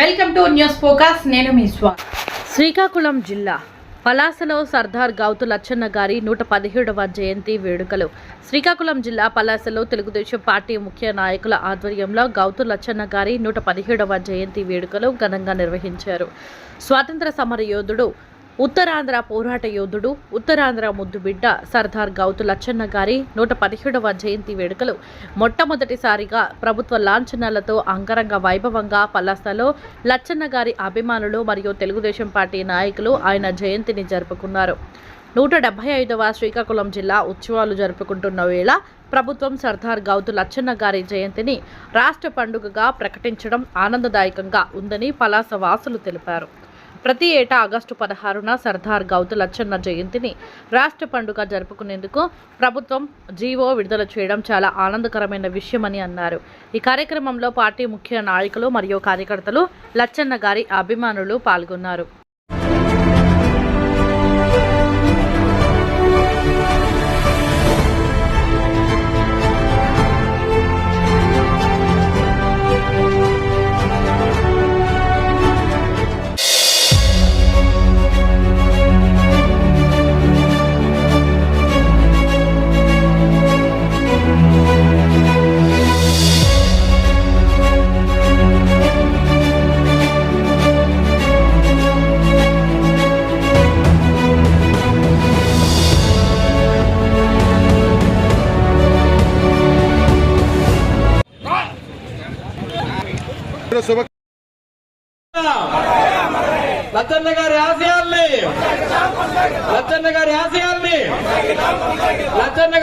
Welcome to news focus. నేను మీ శ్రీకాకుళం జిల్లా పలాసలో సర్దార్ గౌతు లచ్చన్న గారి 117వ జయంతి వేడుకలు. శ్రీకాకుళం జిల్లా పలాసలో తెలుగుదేశం పార్టీ ముఖ్య నాయకుల ఆధ్వర్యంలో గౌతు లచ్చన్న గారి 117వ జయంతి వేడుకలు ఘనంగా నిర్వహించారు. స్వాతంత్ర సమర యోధుడు, ఉత్తరాంధ్ర పోరాట యోధుడు, ఉత్తరాంధ్ర ముద్దుబిడ్డ సర్దార్ గౌతు లచ్చన్న గారి 117వ జయంతి వేడుకలు మొట్టమొదటిసారిగా ప్రభుత్వ లాంఛనాలతో అంగరంగ వైభవంగా పలాసలో లచ్చన్న గారి అభిమానులు మరియు తెలుగుదేశం పార్టీ నాయకులు ఆయన జయంతిని జరుపుకున్నారు. 175వ శ్రీకాకుళం జిల్లా ఉత్సవాలు జరుపుకుంటున్న వేళ ప్రభుత్వం సర్దార్ గౌతు లచ్చన్న గారి జయంతిని రాష్ట్ర పండుగగా ప్రకటించడం ఆనందదాయకంగా ఉందని పలాస వాసులు తెలిపారు. ప్రతి ఏటా ఆగస్టు 16న సర్దార్ గౌతు లచ్చన్న జయంతిని రాష్ట్ర పండుగ జరుపుకునేందుకు ప్రభుత్వం జీవో విడుదల చేయడం చాలా ఆనందకరమైన విషయమని అన్నారు. ఈ కార్యక్రమంలో పార్టీ ముఖ్య నాయకులు మరియు కార్యకర్తలు, లచ్చన్న గారి అభిమానులు పాల్గొన్నారు. లచ్చన్న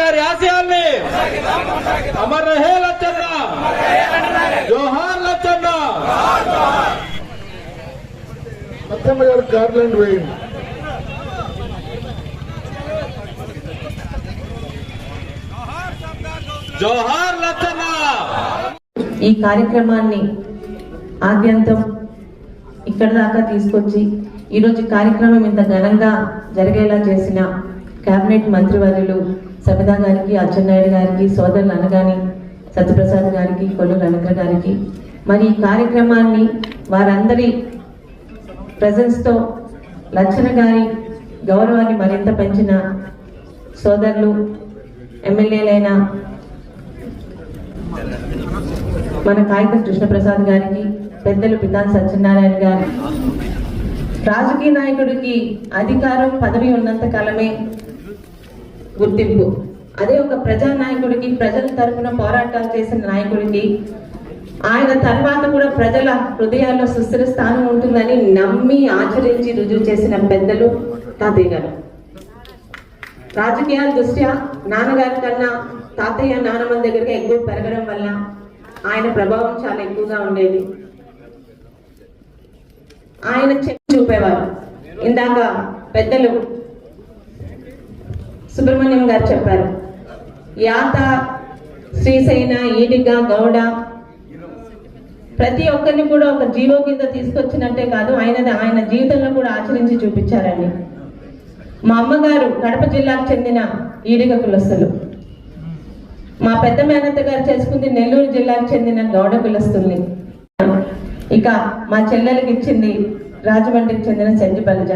గారి ఆశయాల్ని అమర్ రహే లచ్చన్న, జోహార్ లచ్చన్న. లచ్చన్న గారు గార్లాండ్ వేయండి. జోహార్ లచ్చన్న. ఈ కార్యక్రమాన్ని ఆద్యంతం ఇక్కడ దాకా తీసుకొచ్చి ఈరోజు కార్యక్రమం ఇంత ఘనంగా జరిగేలా చేసిన కేబినెట్ మంత్రివర్యులు సబితా గారికి, అచ్చెన్నాయుడు గారికి, సోదరులు అనగాని సత్యప్రసాద్ గారికి, కొల్లు రవీంద్ర గారికి, మరి ఈ కార్యక్రమాన్ని వారందరి ప్రెజెన్స్తో లచ్చన్న గారి గౌరవాన్ని మరింత పెంచిన సోదరులు, ఎమ్మెల్యేలైన మన కాగితం కృష్ణప్రసాద్ గారికి, పెద్దలు పితాని సత్యనారాయణ గారు, రాజకీయ నాయకుడికి అధికారం, పదవి ఉన్నంత కాలమే గుర్తింపు. అదే ఒక ప్రజానాయకుడికి, ప్రజల తరఫున పోరాటాలు చేసిన నాయకుడికి ఆయన తర్వాత కూడా ప్రజల హృదయాల్లో సుస్థిర స్థానం ఉంటుందని నమ్మి ఆచరించి రుజువు చేసిన పెద్దలు తాతయ్య గారు. రాజకీయాల దృష్ట్యా నాన్నగారి కన్నా తాతయ్య, నాన్నమ్మ దగ్గరికి ఎక్కువ పెరగడం వల్ల ఆయన ప్రభావం చాలా ఎక్కువగా ఉండేది. ఆయన చూపేవారు. ఇందాక పెద్దలు సుబ్రహ్మణ్యం గారు చెప్పారు, యాత, శ్రీశైన, ఈడిగ, గౌడ ప్రతి ఒక్కరిని కూడా ఒక జీవో కింద తీసుకొచ్చినట్టే కాదు, ఆయన జీవితంలో కూడా ఆచరించి చూపించారండి. మా అమ్మగారు కడప జిల్లాకు చెందిన ఈడిగ కులస్తులు, మా పెద్ద మేనత్త గారు చేసుకుంది నెల్లూరు జిల్లాకు చెందిన గౌడ కులస్తుల్ని, ఇక మా చెల్లెలకి ఇచ్చింది రాజమండ్రికి చెందిన సెంజి బలిజ.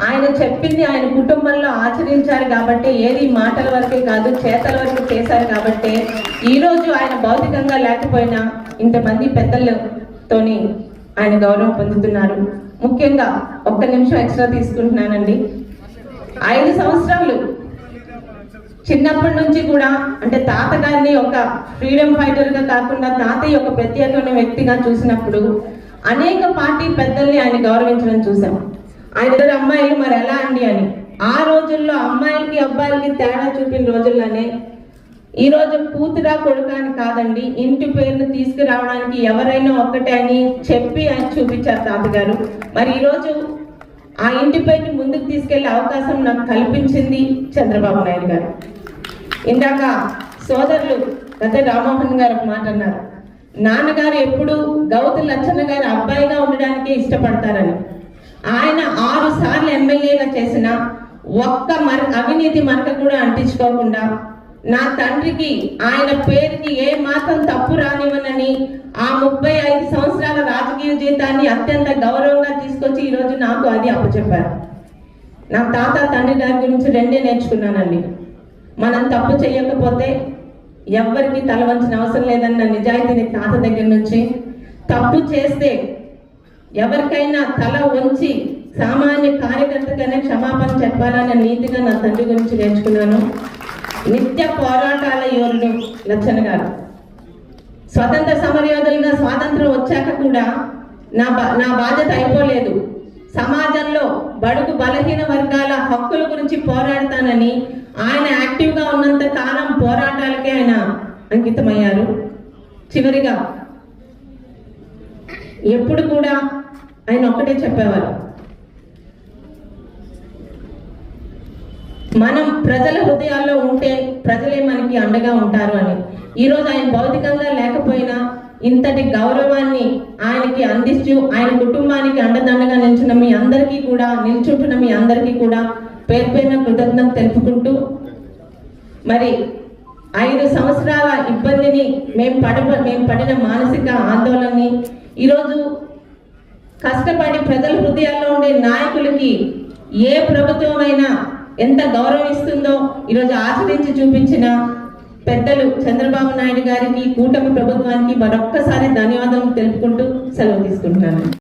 ఆయన చెప్పింది ఆయన కుటుంబంలో ఆచరించారు కాబట్టి, ఏది మాటల వరకే కాదు చేతల వరకు చేశారు కాబట్టి ఈరోజు ఆయన భౌతికంగా లేకపోయినా ఇంతమంది పెద్దలతోని ఆయన గౌరవం పొందుతున్నారు. ముఖ్యంగా 1 నిమిషం ఎక్స్ట్రా తీసుకుంటున్నానండి. 5 సంవత్సరాలు చిన్నప్పటి నుంచి కూడా, అంటే తాతగారిని ఒక ఫ్రీడమ్ ఫైటర్ గా కాకుండా తాతయ్య ఒక ప్రత్యేకమైన వ్యక్తిగా చూసినప్పుడు అనేక పార్టీ పెద్దల్ని ఆయన గౌరవించడం చూసాం. ఆయన దగ్గర అమ్మాయిలు మరి ఎలా అండి అని, ఆ రోజుల్లో అమ్మాయిలకి అబ్బాయిలకి తేడా చూపిన రోజుల్లోనే ఈరోజు కూతురా కొడుకా అని కాదండి, ఇంటి పేరును తీసుకురావడానికి ఎవరైనా ఒక్కటే అని చెప్పి ఆయన చూపించారు తాతగారు. మరి ఈరోజు ఆ ఇంటి పేరుని ముందుకు తీసుకెళ్లే అవకాశం నాకు కల్పించింది చంద్రబాబు నాయుడు గారు. ఇందాక సోదరులు గత రామ్మోహన్ గారు ఒక మాట అన్నారు, నాన్నగారు ఎప్పుడు గౌతు లచ్చన్న గారి అబ్బాయిగా ఉండడానికే ఇష్టపడతారని. ఆయన 6 సార్లు ఎమ్మెల్యేగా చేసిన ఒక్క అవినీతి మరక కూడా అంటించుకోకుండా నా తండ్రికి ఆయన పేరుకి ఏ మాత్రం తప్పు రానివ్వనని ఆ 35 సంవత్సరాల రాజకీయ జీవితాన్ని అత్యంత గౌరవంగా తీసుకొచ్చి ఈరోజు నాకు అది అప్పచెప్పారు. నా తాత తండ్రి గారి గురించి రెండే నేర్చుకున్నానండి. మనం తప్పు చేయకపోతే ఎవ్వరికి తల వంచిన అవసరం లేదన్న నిజాయితీని తాత దగ్గర నుంచి, తప్పు చేస్తే ఎవరికైనా తల వంచి సామాన్య కార్యకర్తగానే క్షమాపణ చెప్పాలన్న నీతిగా నా తండ్రి గురించి నేర్చుకున్నాను. నిత్య పోరాటాల యోధుడు లచ్చన్న గారు. స్వతంత్ర సమరయోధులుగా స్వాతంత్రం వచ్చాక కూడా నా బాధ్యత అయిపోలేదు. సమాజంలో బడుగు బలహీన వర్గాల హక్కుల గురించి పోరాడతానని ఆయన యాక్టివ్గా ఉన్నంత కాలం పోరాటాలకే ఆయన అంకితమయ్యారు. చివరిగా ఎప్పుడు కూడా ఆయన ఒక్కటే చెప్పేవారు, మనం ప్రజల హృదయాల్లో ఉంటే ప్రజలే మనకి అండగా ఉంటారు అని. ఈరోజు ఆయన భౌతికంగా లేకపోయినా ఇంతటి గౌరవాన్ని ఆయనకి అందిస్తూ ఆయన కుటుంబానికి అండదండగా నిల్చున్న మీ అందరికీ కూడా, నిల్చుంటున్న మీ అందరికీ కూడా పేరు పేరున కృతజ్ఞత తెలుపుకుంటూ, మరి 5 సంవత్సరాల ఇబ్బందిని మేము పడిన మానసిక ఆందోళనని ఈరోజు కష్టపడి ప్రజల హృదయాల్లో ఉండే నాయకులకి ఏ ప్రభుత్వమైనా ఎంత గౌరవం ఇస్తుందో ఈరోజు ఆచరించి చూపించిన పెద్దలు చంద్రబాబు నాయుడు గారికి, కూటమి ప్రభుత్వానికి మరొక్కసారి ధన్యవాదాలు తెలుపుకుంటూ సెలవు తీసుకుంటున్నాను.